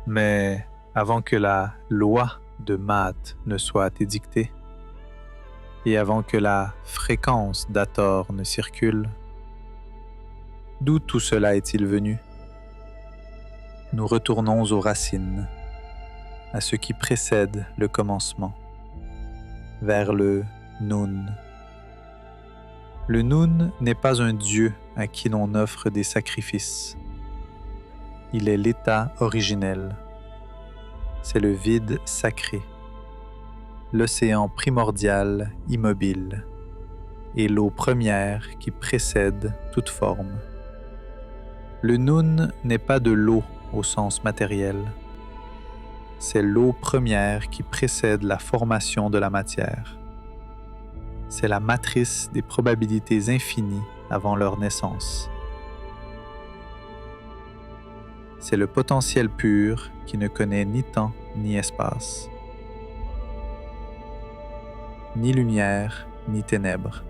Mais avant que la loi de Maat ne soit édictée, et avant que la fréquence d'Hathor ne circule, d'où tout cela est-il venu? Nous retournons aux racines, à ce qui précède le commencement, vers le Nun. Le Nun n'est pas un dieu à qui l'on offre des sacrifices. Il est l'état originel. C'est le vide sacré, l'océan primordial immobile et l'eau première qui précède toute forme. Le Nun n'est pas de l'eau au sens matériel. C'est l'eau première qui précède la formation de la matière. C'est la matrice des probabilités infinies avant leur naissance. C'est le potentiel pur qui ne connaît ni temps ni espace, ni lumière ni ténèbres.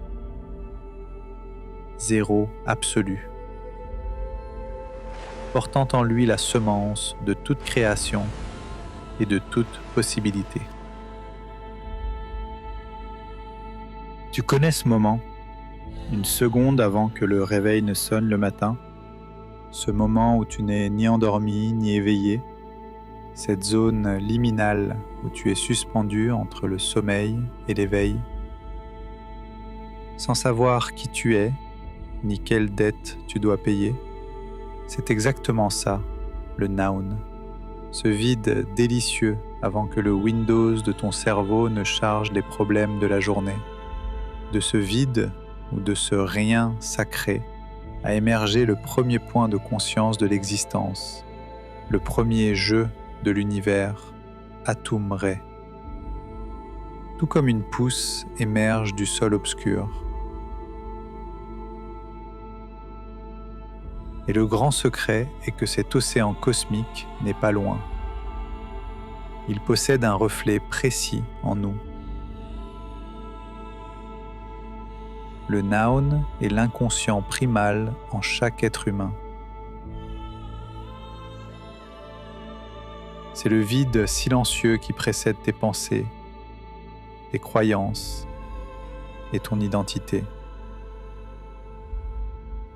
Zéro absolu, portant en lui la semence de toute création et de toute possibilité. Tu connais ce moment, une seconde avant que le réveil ne sonne le matin, ce moment où tu n'es ni endormi ni éveillé, cette zone liminale où tu es suspendu entre le sommeil et l'éveil, sans savoir qui tu es, ni quelle dette tu dois payer. C'est exactement ça, le Noun, ce vide délicieux avant que le Windows de ton cerveau ne charge les problèmes de la journée. De ce vide ou de ce rien sacré a émergé le premier point de conscience de l'existence, le premier jeu de l'univers, Atum-Re. Tout comme une pousse émerge du sol obscur. Et le grand secret est que cet océan cosmique n'est pas loin. Il possède un reflet précis en nous. Le Noun est l'inconscient primal en chaque être humain. C'est le vide silencieux qui précède tes pensées, tes croyances et ton identité.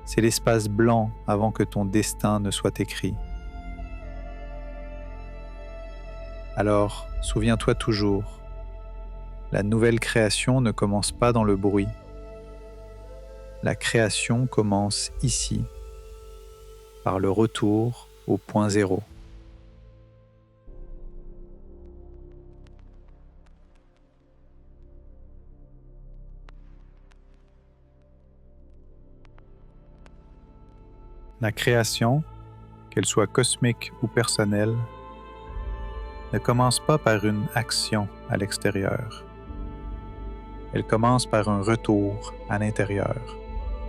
C'est l'espace blanc avant que ton destin ne soit écrit. Alors, souviens-toi toujours, la nouvelle création ne commence pas dans le bruit. La création commence ici, par le retour au point zéro. La création, qu'elle soit cosmique ou personnelle, ne commence pas par une action à l'extérieur. Elle commence par un retour à l'intérieur,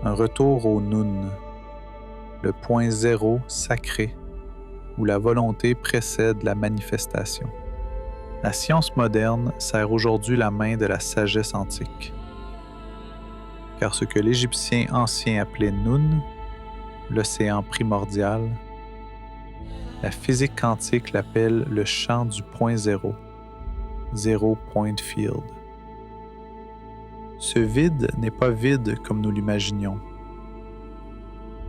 un retour au Nun, le point zéro sacré où la volonté précède la manifestation. La science moderne serre aujourd'hui la main de la sagesse antique, car ce que l'Égyptien ancien appelait Nun, l'océan primordial, la physique quantique l'appelle le champ du point zéro, Zero Point Field. Ce vide n'est pas vide comme nous l'imaginions.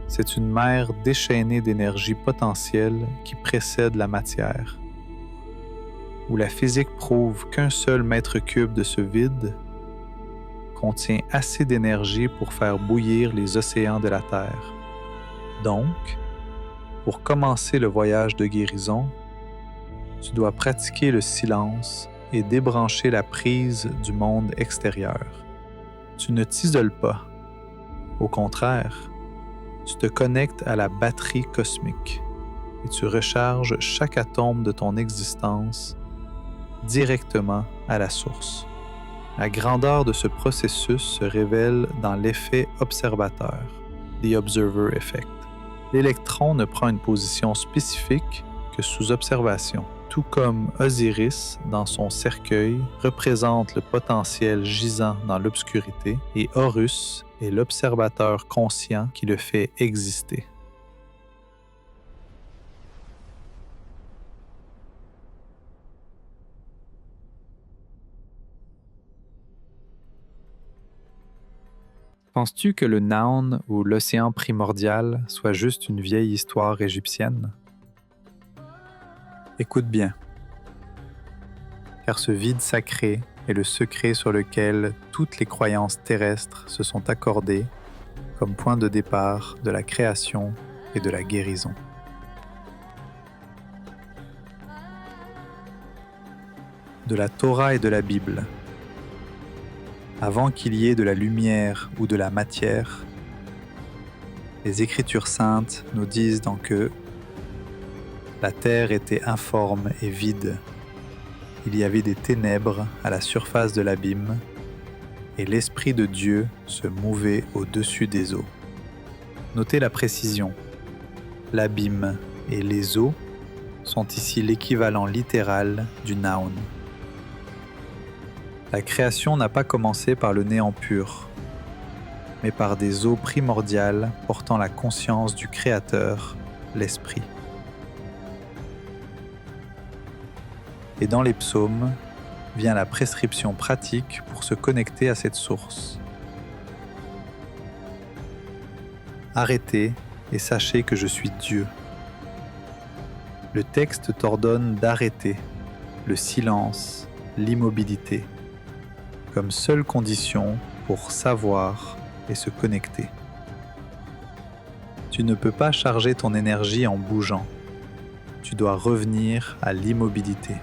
C'est une mer déchaînée d'énergie potentielle qui précède la matière, où la physique prouve qu'un seul mètre cube de ce vide contient assez d'énergie pour faire bouillir les océans de la Terre. Donc, pour commencer le voyage de guérison, tu dois pratiquer le silence et débrancher la prise du monde extérieur. Tu ne t'isoles pas. Au contraire, tu te connectes à la batterie cosmique et tu recharges chaque atome de ton existence directement à la source. La grandeur de ce processus se révèle dans l'effet observateur, the observer effect. L'électron ne prend une position spécifique que sous observation, tout comme Osiris, dans son cercueil, représente le potentiel gisant dans l'obscurité et Horus est l'observateur conscient qui le fait exister. Penses-tu que le Noun ou l'océan primordial soit juste une vieille histoire égyptienne? Écoute bien, car ce vide sacré est le secret sur lequel toutes les croyances terrestres se sont accordées comme point de départ de la création et de la guérison. De la Torah et de la Bible. Avant qu'il y ait de la lumière ou de la matière, les Écritures saintes nous disent dans que la terre était informe et vide. Il y avait des ténèbres à la surface de l'abîme et l'Esprit de Dieu se mouvait au-dessus des eaux. Notez la précision. L'abîme et les eaux sont ici l'équivalent littéral du Noun. La création n'a pas commencé par le néant pur, mais par des eaux primordiales portant la conscience du Créateur, l'Esprit. Et dans les psaumes vient la prescription pratique pour se connecter à cette source. Arrêtez et sachez que je suis Dieu. Le texte t'ordonne d'arrêter le silence, l'immobilité, comme seule condition pour savoir et se connecter. Tu ne peux pas charger ton énergie en bougeant. Tu dois revenir à l'immobilité.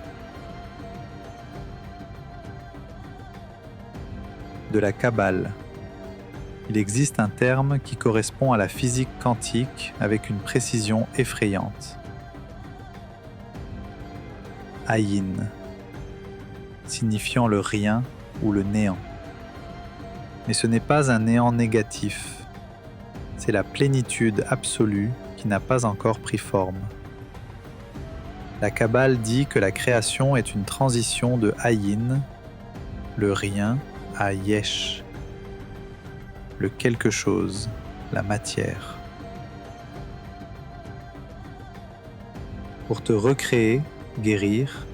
De la Kabbale. Il existe un terme qui correspond à la physique quantique avec une précision effrayante. Ayin, signifiant le rien ou le néant. Mais ce n'est pas un néant négatif, c'est la plénitude absolue qui n'a pas encore pris forme. La Kabbale dit que la création est une transition de Ayin, le rien, à Yesh, le quelque chose, la matière. Pour te recréer, guérir,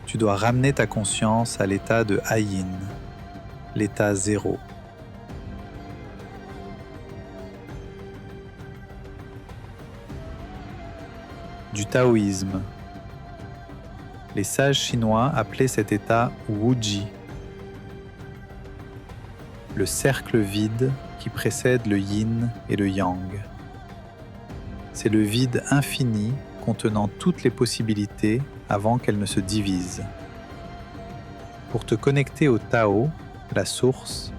tu dois ramener ta conscience à l'état de Ayin, l'état zéro. Du taoïsme. Les sages chinois appelaient cet état Wuji, le cercle vide qui précède le yin et le yang. C'est le vide infini contenant toutes les possibilités avant qu'elles ne se divisent. Pour te connecter au Tao, la source,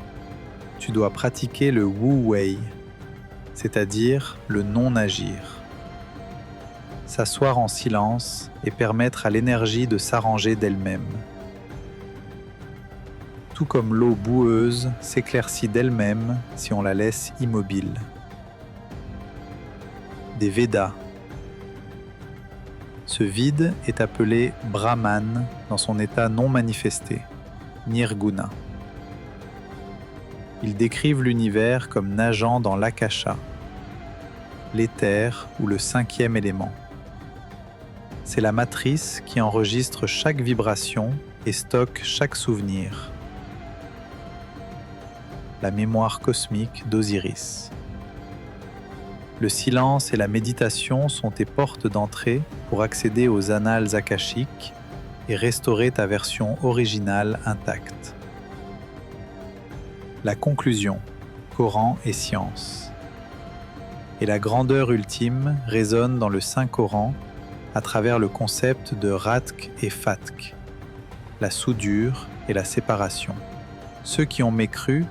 tu dois pratiquer le Wu Wei, c'est-à-dire le non-agir. S'asseoir en silence et permettre à l'énergie de s'arranger d'elle-même. Tout comme l'eau boueuse s'éclaircit d'elle-même si on la laisse immobile. Des Védas. Ce vide est appelé Brahman dans son état non manifesté, Nirguna. Ils décrivent l'univers comme nageant dans l'Akasha, l'éther ou le cinquième élément. C'est la matrice qui enregistre chaque vibration et stocke chaque souvenir. La mémoire cosmique d'Osiris. Le silence et la méditation sont tes portes d'entrée pour accéder aux annales akashiques et restaurer ta version originale intacte. La conclusion, Coran et science. Et la grandeur ultime résonne dans le Saint-Coran à travers le concept de Ratq et Fatq, la soudure et la séparation. Ceux qui ont mécru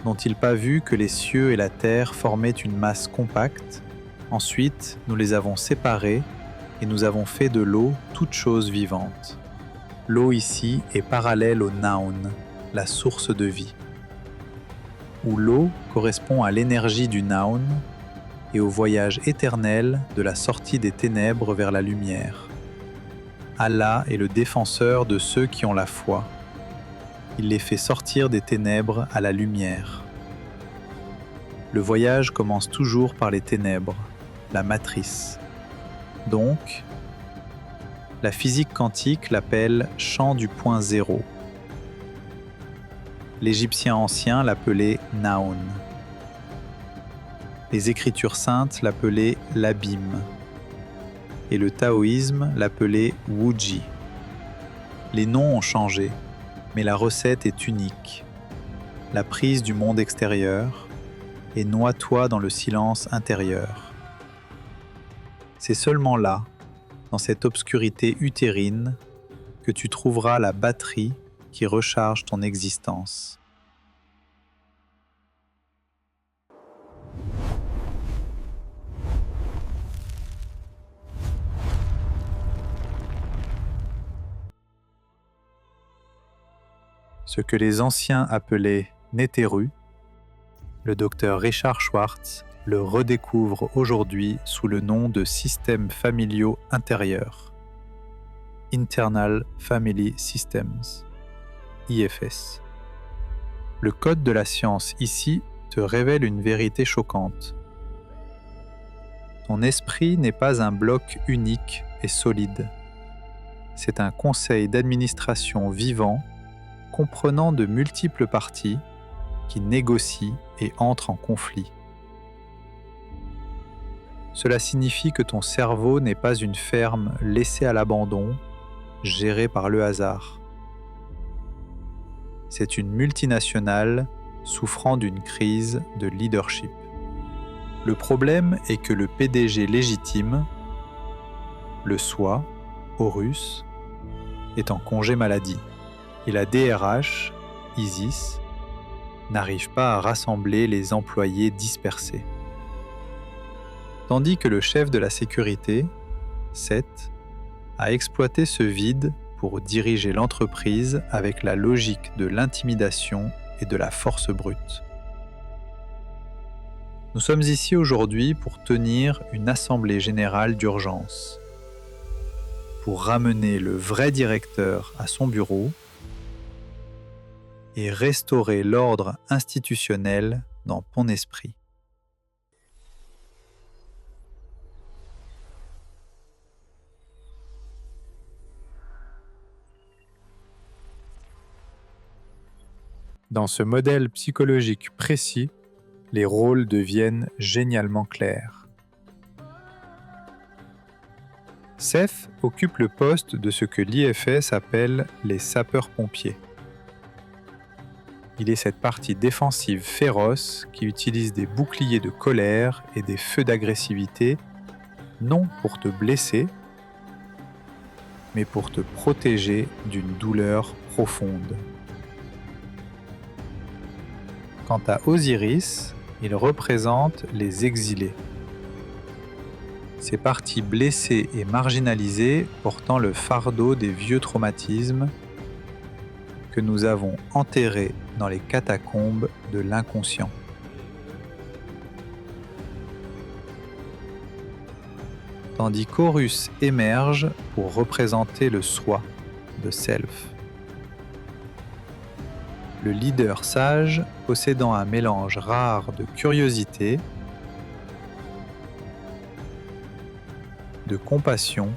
n'ont-ils pas vu que les cieux et la terre formaient une masse compacte? Ensuite, nous les avons séparés et nous avons fait de l'eau toute chose vivante. L'eau ici est parallèle au Noun, la source de vie, où l'eau correspond à l'énergie du Noun et au voyage éternel de la sortie des ténèbres vers la lumière. Allah est le défenseur de ceux qui ont la foi. Il les fait sortir des ténèbres à la lumière. Le voyage commence toujours par les ténèbres, la matrice. Donc, la physique quantique l'appelle champ du point zéro. L'Égyptien ancien l'appelait Naon. Les Écritures saintes l'appelaient l'Abîme. Et le taoïsme l'appelait Wuji. Les noms ont changé, mais la recette est unique. La prise du monde extérieur et noie-toi dans le silence intérieur. C'est seulement là, dans cette obscurité utérine, que tu trouveras la batterie qui recharge ton existence. Ce que les anciens appelaient Néteru, le docteur Richard Schwartz le redécouvre aujourd'hui sous le nom de systèmes familiaux intérieurs, Internal Family Systems, IFS. Le code de la science ici te révèle une vérité choquante. Ton esprit n'est pas un bloc unique et solide. C'est un conseil d'administration vivant comprenant de multiples parties qui négocient et entrent en conflit. Cela signifie que ton cerveau n'est pas une ferme laissée à l'abandon, gérée par le hasard. C'est une multinationale souffrant d'une crise de leadership. Le problème est que le PDG légitime, le soi, Horus, est en congé maladie. Et la DRH, Isis, n'arrive pas à rassembler les employés dispersés. Tandis que le chef de la sécurité, Seth, a exploité ce vide pour diriger l'entreprise avec la logique de l'intimidation et de la force brute. Nous sommes ici aujourd'hui pour tenir une assemblée générale d'urgence, pour ramener le vrai directeur à son bureau et restaurer l'ordre institutionnel dans ton esprit. Dans ce modèle psychologique précis, les rôles deviennent génialement clairs. Seth occupe le poste de ce que l'IFS appelle les sapeurs-pompiers. Il est cette partie défensive féroce qui utilise des boucliers de colère et des feux d'agressivité, non pour te blesser, mais pour te protéger d'une douleur profonde. Quant à Osiris, il représente les exilés. Ces parties blessées et marginalisées portant le fardeau des vieux traumatismes que nous avons enterrés dans les catacombes de l'inconscient. Tandis qu'Horus émerge pour représenter le soi, de self. Le leader sage possédant un mélange rare de curiosité, de compassion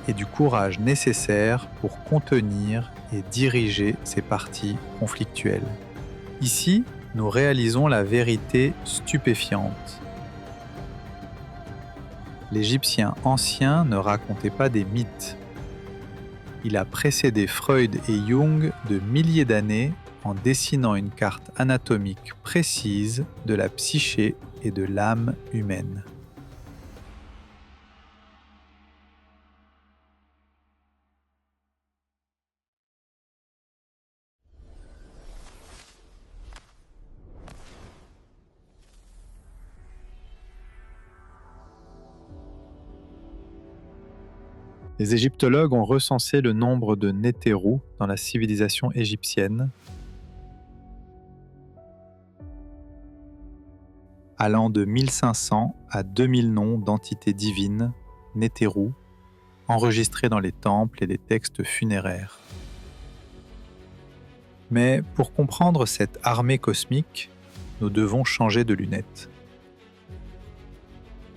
et du courage nécessaire pour contenir et diriger ces parties conflictuelles. Ici, nous réalisons la vérité stupéfiante. L'Égyptien ancien ne racontait pas des mythes. Il a précédé Freud et Jung de milliers d'années en dessinant une carte anatomique précise de la psyché et de l'âme humaine. Les égyptologues ont recensé le nombre de Néteru dans la civilisation égyptienne, allant de 1500 à 2000 noms d'entités divines, Néteru, enregistrés dans les temples et les textes funéraires. Mais pour comprendre cette armée cosmique, nous devons changer de lunettes.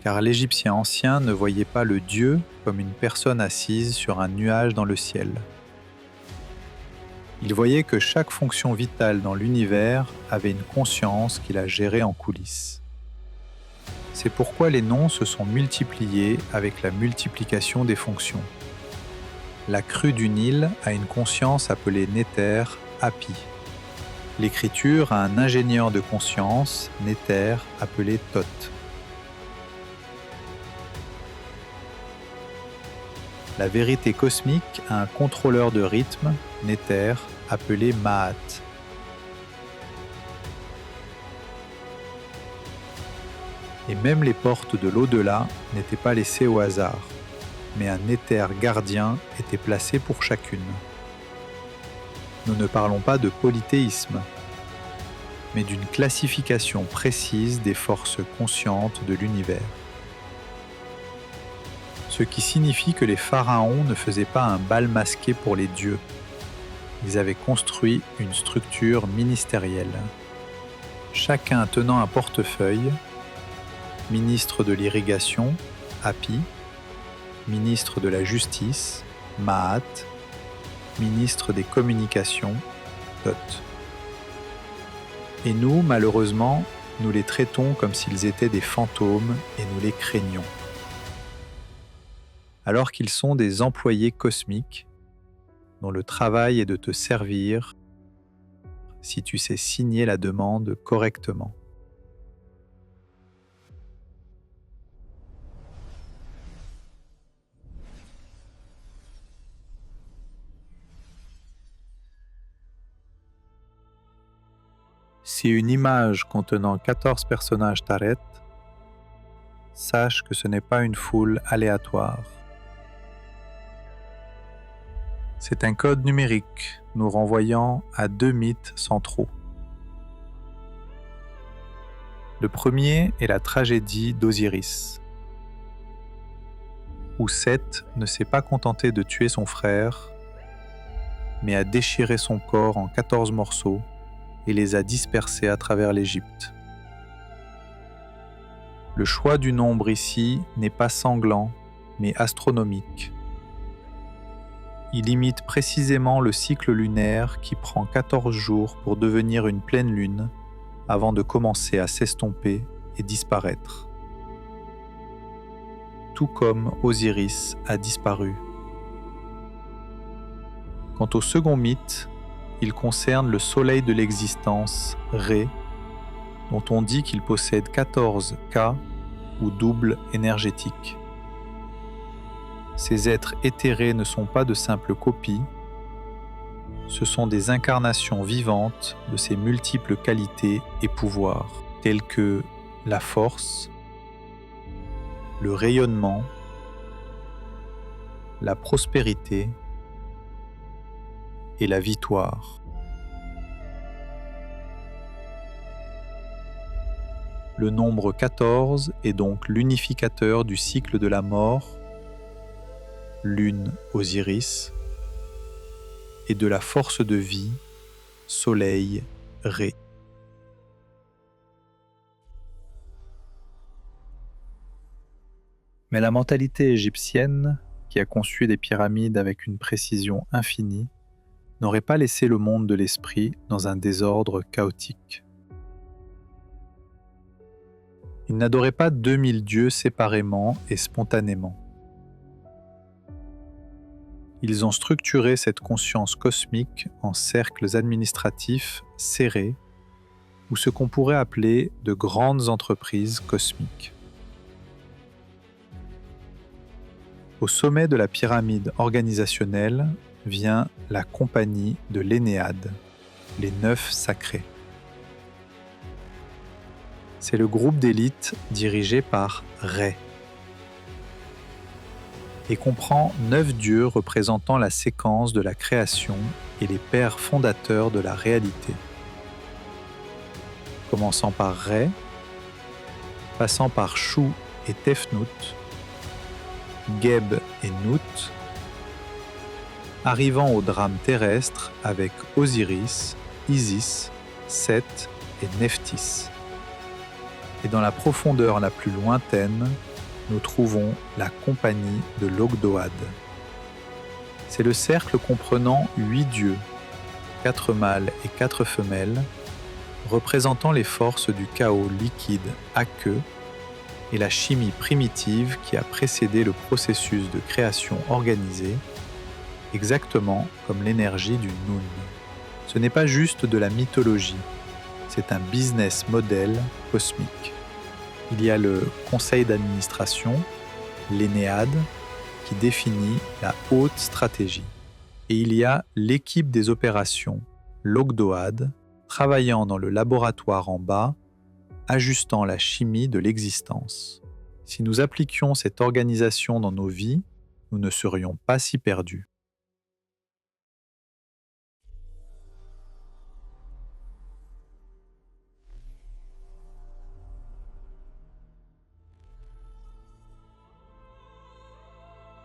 Car l'Égyptien ancien ne voyait pas le Dieu comme une personne assise sur un nuage dans le ciel. Il voyait que chaque fonction vitale dans l'univers avait une conscience qui la gérait en coulisses. C'est pourquoi les noms se sont multipliés avec la multiplication des fonctions. La crue du Nil a une conscience appelée Néter, Hapi. L'écriture a un ingénieur de conscience, Néter, appelé Thoth. La vérité cosmique a un contrôleur de rythme, Néter, appelé Ma'at. Et même les portes de l'au-delà n'étaient pas laissées au hasard, mais un Néter gardien était placé pour chacune. Nous ne parlons pas de polythéisme, mais d'une classification précise des forces conscientes de l'univers. Ce qui signifie que les pharaons ne faisaient pas un bal masqué pour les dieux. Ils avaient construit une structure ministérielle. Chacun tenant un portefeuille, ministre de l'irrigation, Hapi, ministre de la justice, Ma'at, ministre des communications, Thoth. Et nous, malheureusement, nous les traitons comme s'ils étaient des fantômes et nous les craignons. Alors qu'ils sont des employés cosmiques dont le travail est de te servir si tu sais signer la demande correctement. Si une image contenant 14 personnages t'arrête, sache que ce n'est pas une foule aléatoire. C'est un code numérique nous renvoyant à 2 mythes centraux. Le premier est la tragédie d'Osiris, où Seth ne s'est pas contenté de tuer son frère, mais a déchiré son corps en 14 morceaux et les a dispersés à travers l'Égypte. Le choix du nombre ici n'est pas sanglant, mais astronomique. Il imite précisément le cycle lunaire qui prend 14 jours pour devenir une pleine lune avant de commencer à s'estomper et disparaître. Tout comme Osiris a disparu. Quant au second mythe, il concerne le soleil de l'existence, Ré, dont on dit qu'il possède 14 K ou doubles énergétiques. Ces êtres éthérés ne sont pas de simples copies, ce sont des incarnations vivantes de ses multiples qualités et pouvoirs, tels que la force, le rayonnement, la prospérité et la victoire. Le nombre 14 est donc l'unificateur du cycle de la mort, lune Osiris, et de la force de vie, soleil Ré. Mais la mentalité égyptienne, qui a conçu des pyramides avec une précision infinie, n'aurait pas laissé le monde de l'esprit dans un désordre chaotique. Ils n'adoraient pas 2000 dieux séparément et spontanément. Ils ont structuré cette conscience cosmique en cercles administratifs serrés ou ce qu'on pourrait appeler de grandes entreprises cosmiques. Au sommet de la pyramide organisationnelle vient la compagnie de l'Énéade, les 9 sacrés. C'est le groupe d'élite dirigé par Ré et comprend 9 dieux représentant la séquence de la création et les pères fondateurs de la réalité. Commençant par Ré, passant par Chou et Tefnut, Geb et Nut, arrivant au drame terrestre avec Osiris, Isis, Seth et Nephthys. Et dans la profondeur la plus lointaine, nous trouvons la compagnie de l'Ogdoad. C'est le cercle comprenant 8 dieux, 4 mâles et 4 femelles, représentant les forces du chaos liquide aqueux et la chimie primitive qui a précédé le processus de création organisée, exactement comme l'énergie du Noun. Ce n'est pas juste de la mythologie, c'est un business model cosmique. Il y a le conseil d'administration, l'Énéade, qui définit la haute stratégie. Et il y a l'équipe des opérations, l'Ogdoad, travaillant dans le laboratoire en bas, ajustant la chimie de l'existence. Si nous appliquions cette organisation dans nos vies, nous ne serions pas si perdus.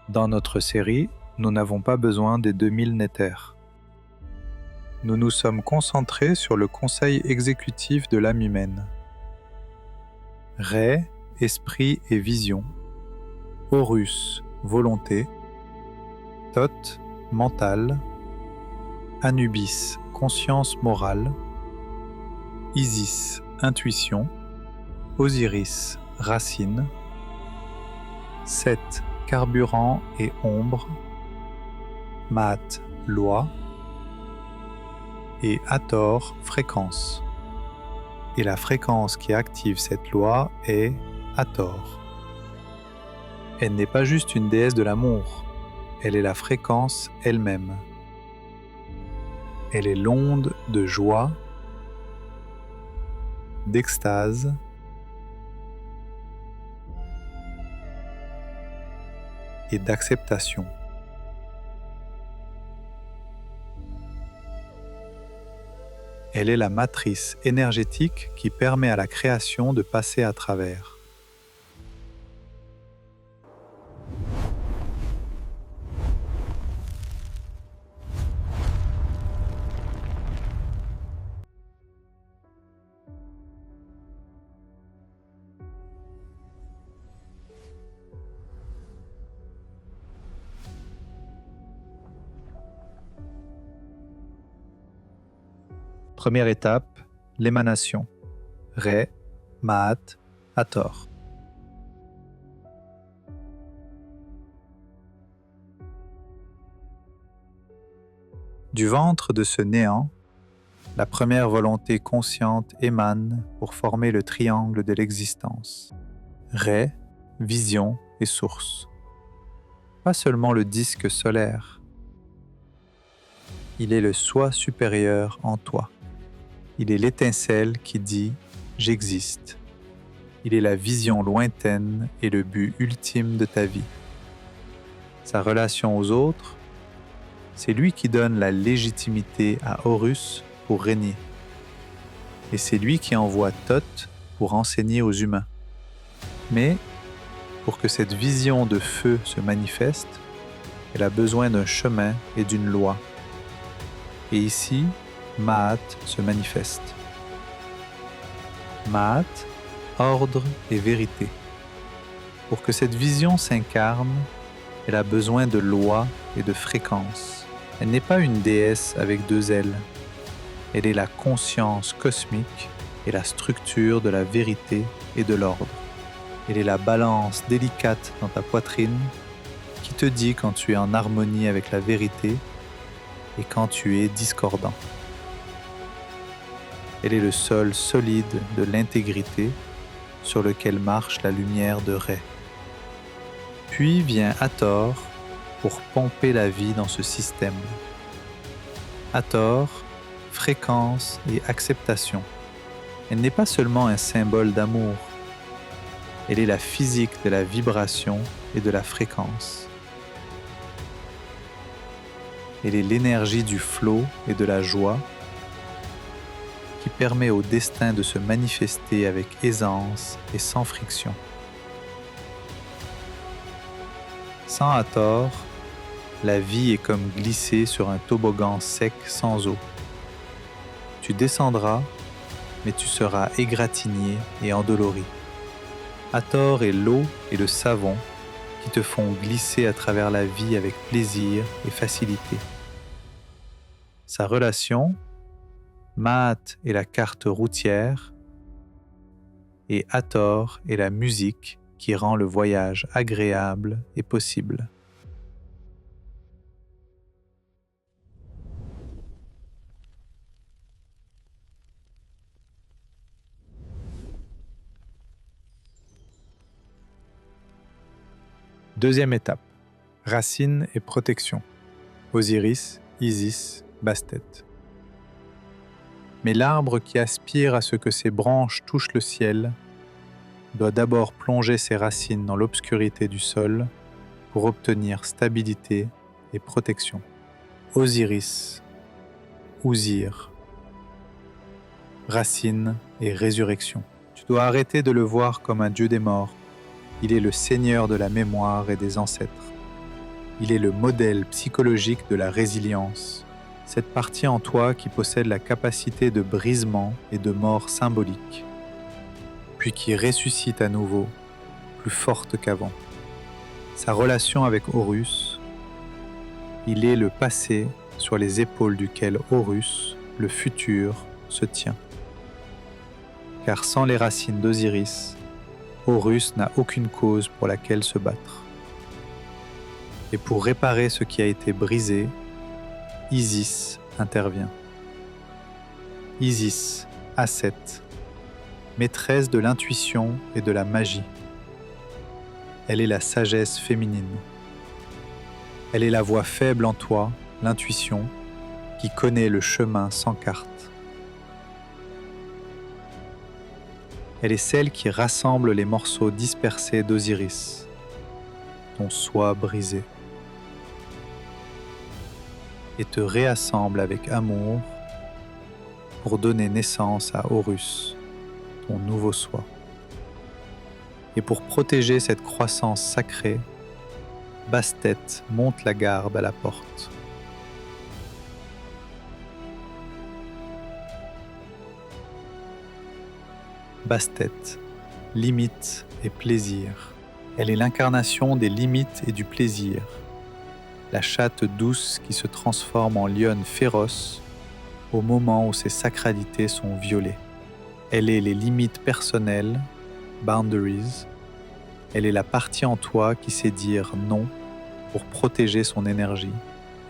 Dans notre série, nous n'avons pas besoin des 2000 Néthers. Nous nous sommes concentrés sur le conseil exécutif de l'âme humaine. Ré, esprit et vision. Horus, volonté. Thoth, mental. Anubis, conscience morale. Isis, intuition. Osiris, racine. Seth, carburant et ombre. Maat, loi. Et Hathor, fréquence. Et la fréquence qui active cette loi est Hathor. Elle n'est pas juste une déesse de l'amour, elle est la fréquence elle-même. Elle est l'onde de joie, d'extase, et d'acceptation. Elle est la matrice énergétique qui permet à la création de passer à travers. Première étape, l'émanation. Ré, Maat, Hathor. Du ventre de ce néant, la première volonté consciente émane pour former le triangle de l'existence. Ré, vision et source. Pas seulement le disque solaire. Il est le soi supérieur en toi. Il est l'étincelle qui dit « j'existe ». Il est la vision lointaine et le but ultime de ta vie. Sa relation aux autres, c'est lui qui donne la légitimité à Horus pour régner. Et c'est lui qui envoie Thoth pour enseigner aux humains. Mais, pour que cette vision de feu se manifeste, elle a besoin d'un chemin et d'une loi. Et ici, Maat se manifeste. Maat, ordre et vérité. Pour que cette vision s'incarne, elle a besoin de loi et de fréquence. Elle n'est pas une déesse avec 2 ailes. Elle est la conscience cosmique et la structure de la vérité et de l'ordre. Elle est la balance délicate dans ta poitrine qui te dit quand tu es en harmonie avec la vérité et quand tu es discordant. Elle est le sol solide de l'intégrité sur lequel marche la lumière de Ré. Puis vient Hathor pour pomper la vie dans ce système. Hathor, fréquence et acceptation. Elle n'est pas seulement un symbole d'amour. Elle est la physique de la vibration et de la fréquence. Elle est l'énergie du flot et de la joie qui permet au destin de se manifester avec aisance et sans friction. Sans Hathor, la vie est comme glisser sur un toboggan sec sans eau. Tu descendras, mais tu seras égratigné et endolori. Hathor est l'eau et le savon qui te font glisser à travers la vie avec plaisir et facilité. Sa relation, Maat est la carte routière et Hathor est la musique qui rend le voyage agréable et possible. Deuxième étape, racines et protection. Osiris, Isis, Bastet. Mais l'arbre qui aspire à ce que ses branches touchent le ciel doit d'abord plonger ses racines dans l'obscurité du sol pour obtenir stabilité et protection. Osiris, Ouzir, racine et résurrection. Tu dois arrêter de le voir comme un dieu des morts. Il est le seigneur de la mémoire et des ancêtres. Il est le modèle psychologique de la résilience, cette partie en toi qui possède la capacité de brisement et de mort symbolique, puis qui ressuscite à nouveau, plus forte qu'avant. Sa relation avec Horus, il est le passé sur les épaules duquel Horus, le futur, se tient. Car sans les racines d'Osiris, Horus n'a aucune cause pour laquelle se battre. Et pour réparer ce qui a été brisé, Isis intervient. Isis, Asset, maîtresse de l'intuition et de la magie. Elle est la sagesse féminine. Elle est la voix faible en toi, l'intuition, qui connaît le chemin sans carte. Elle est celle qui rassemble les morceaux dispersés d'Osiris, ton soi brisé, et te réassemble avec amour pour donner naissance à Horus, ton nouveau soi. Et pour protéger cette croissance sacrée, Bastet monte la garde à la porte. Bastet, limite et plaisir. Elle est l'incarnation des limites et du plaisir, la chatte douce qui se transforme en lionne féroce au moment où ses sacralités sont violées. Elle est les limites personnelles, boundaries. Elle est la partie en toi qui sait dire non pour protéger son énergie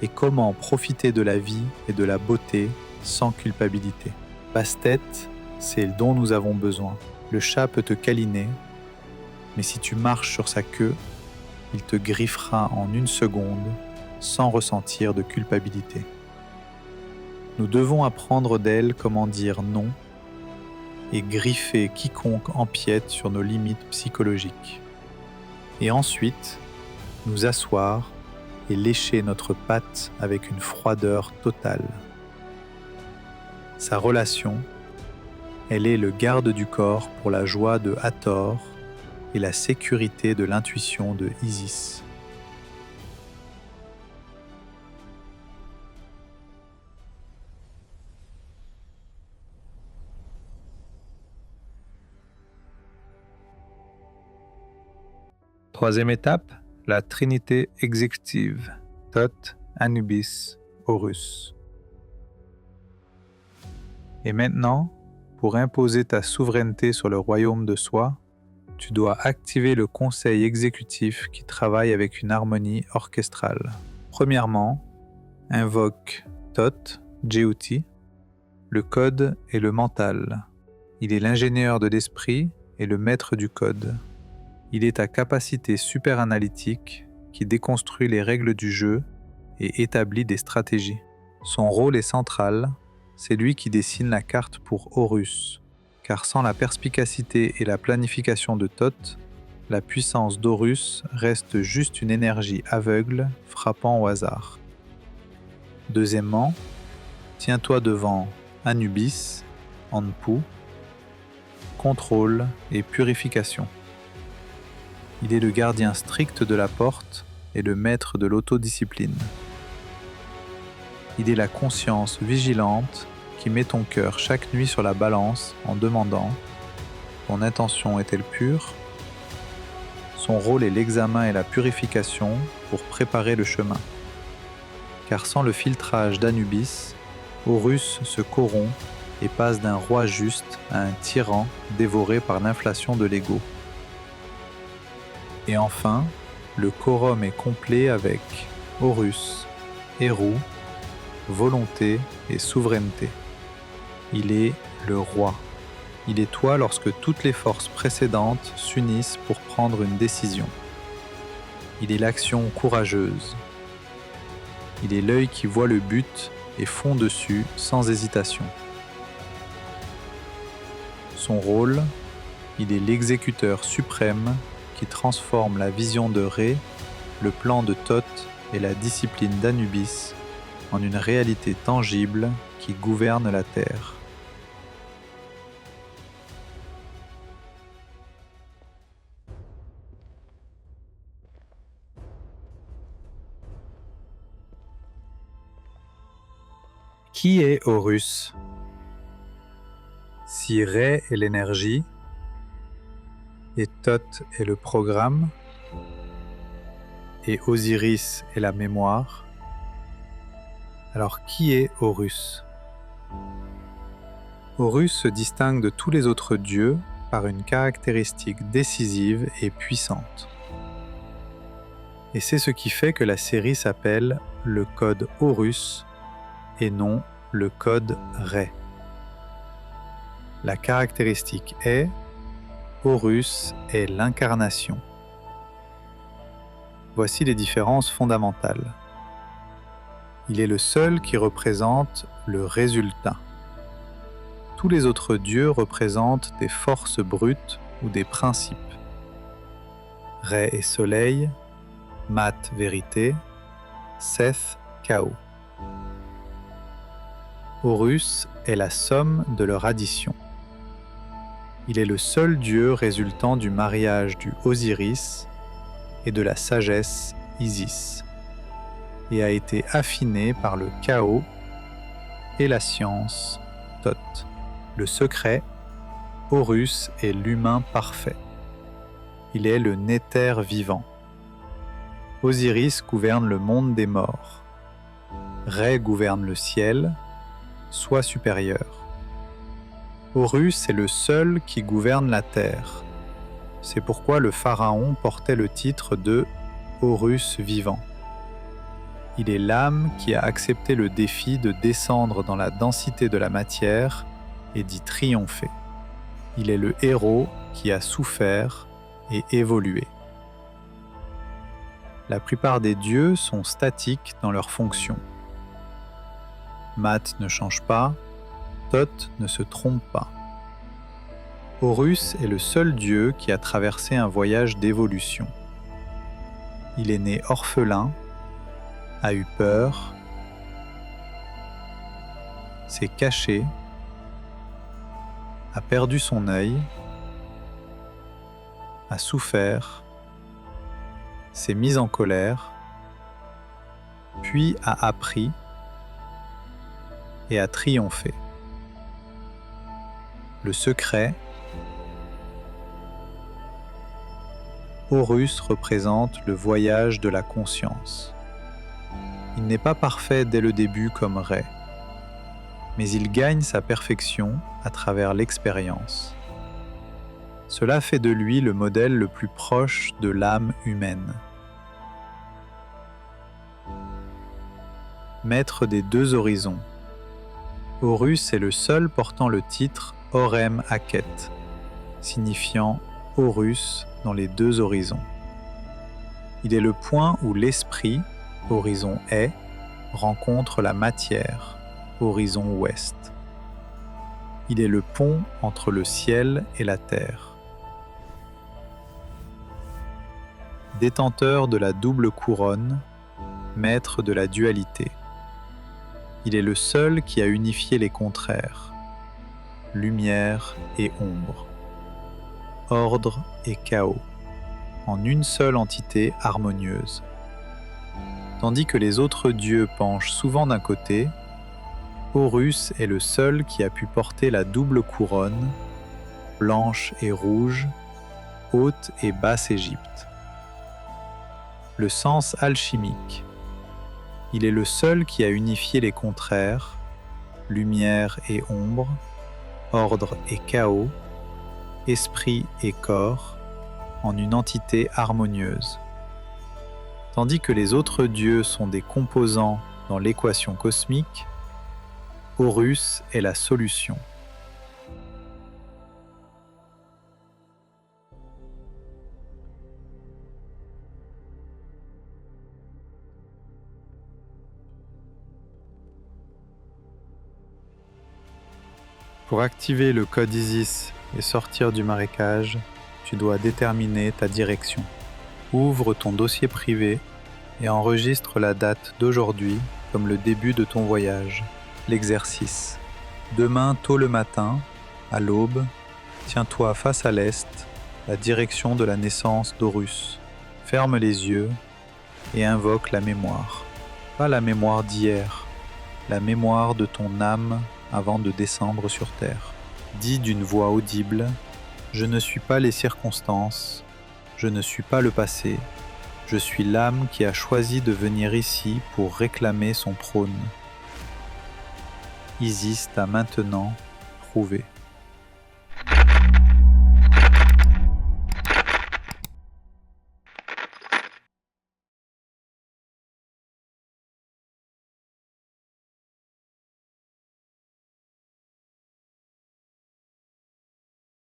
et comment profiter de la vie et de la beauté sans culpabilité. Bastet, c'est dont nous avons besoin. Le chat peut te câliner, mais si tu marches sur sa queue, il te griffera en 1 seconde sans ressentir de culpabilité. Nous devons apprendre d'elle comment dire non et griffer quiconque empiète sur nos limites psychologiques. Et ensuite, nous asseoir et lécher notre patte avec une froideur totale. Sa relation, elle est le garde du corps pour la joie de Hathor et la sécurité de l'intuition de Isis. Troisième étape, la trinité exécutive, Thoth, Anubis, Horus. Et maintenant, pour imposer ta souveraineté sur le royaume de soi, tu dois activer le conseil exécutif qui travaille avec une harmonie orchestrale. Premièrement, invoque Thoth, Djeuti. Le code est le mental. Il est l'ingénieur de l'esprit et le maître du code. Il est ta capacité super analytique qui déconstruit les règles du jeu et établit des stratégies. Son rôle est central, c'est lui qui dessine la carte pour Horus, car sans la perspicacité et la planification de Thoth, la puissance d'Horus reste juste une énergie aveugle frappant au hasard. Deuxièmement, tiens-toi devant Anubis, Anpu, contrôle et purification. Il est le gardien strict de la porte et le maître de l'autodiscipline. Il est la conscience vigilante qui met ton cœur chaque nuit sur la balance en demandant « Ton intention est-elle pure ?» Son rôle est l'examen et la purification pour préparer le chemin. Car sans le filtrage d'Anubis, Horus se corrompt et passe d'un roi juste à un tyran dévoré par l'inflation de l'ego. Et enfin, le quorum est complet avec Horus, Héru, volonté et souveraineté. Il est le roi. Il est toi lorsque toutes les forces précédentes s'unissent pour prendre une décision. Il est l'action courageuse. Il est l'œil qui voit le but et fond dessus sans hésitation. Son rôle, il est l'exécuteur suprême qui transforme la vision de Ré, le plan de Thoth et la discipline d'Anubis en une réalité tangible qui gouverne la Terre. Qui est Horus? Si Ré est l'énergie et Thoth est le programme et Osiris est la mémoire, alors qui est Horus? Horus se distingue de tous les autres dieux par une caractéristique décisive et puissante. Et c'est ce qui fait que la série s'appelle le code Horus et non le code Ré. La caractéristique est Horus est l'incarnation. Voici les différences fondamentales. Il est le seul qui représente le résultat. Tous les autres dieux représentent des forces brutes ou des principes. Ré est soleil, Mat vérité, Seth chaos. Horus est la somme de leur addition. Il est le seul dieu résultant du mariage du Osiris et de la sagesse Isis, et a été affiné par le chaos et la science Thoth. Le secret, Horus est l'humain parfait. Il est le Néter vivant. Osiris gouverne le monde des morts. Ré gouverne le ciel, soit supérieur. Horus est le seul qui gouverne la terre. C'est pourquoi le pharaon portait le titre de Horus vivant. Il est l'âme qui a accepté le défi de descendre dans la densité de la matière et d'y triompher. Il est le héros qui a souffert et évolué. La plupart des dieux sont statiques dans leurs fonctions. Mat ne change pas, Thoth ne se trompe pas. Horus est le seul dieu qui a traversé un voyage d'évolution. Il est né orphelin, a eu peur, s'est caché, a perdu son œil, a souffert, s'est mis en colère, puis a appris et a triomphé. Le secret, Horus représente le voyage de la conscience. Il n'est pas parfait dès le début comme Ré, mais il gagne sa perfection à travers l'expérience. Cela fait de lui le modèle le plus proche de l'âme humaine. Maître des deux horizons, Horus est le seul portant le titre Horem Haqet, signifiant Horus dans les deux horizons. Il est le point où l'esprit, horizon est, rencontre la matière, horizon ouest. Il est le pont entre le ciel et la terre. Détenteur de la double couronne, maître de la dualité. Il est le seul qui a unifié les contraires, lumière et ombre, ordre et chaos, en une seule entité harmonieuse. Tandis que les autres dieux penchent souvent d'un côté, Horus est le seul qui a pu porter la double couronne, blanche et rouge, haute et basse Égypte. Le sens alchimique. Il est le seul qui a unifié les contraires, lumière et ombre, ordre et chaos, esprit et corps, en une entité harmonieuse. Tandis que les autres dieux sont des composants dans l'équation cosmique, Horus est la solution. Pour activer le code Isis et sortir du marécage, tu dois déterminer ta direction. Ouvre ton dossier privé et enregistre la date d'aujourd'hui comme le début de ton voyage. L'exercice. Demain tôt le matin, à l'aube, tiens-toi face à l'est, la direction de la naissance d'Horus. Ferme les yeux et invoque la mémoire. Pas la mémoire d'hier, la mémoire de ton âme avant de descendre sur terre. Dis d'une voix audible, « Je ne suis pas les circonstances, je ne suis pas le passé, je suis l'âme qui a choisi de venir ici pour réclamer son trône. » Isis t'a maintenant prouvé.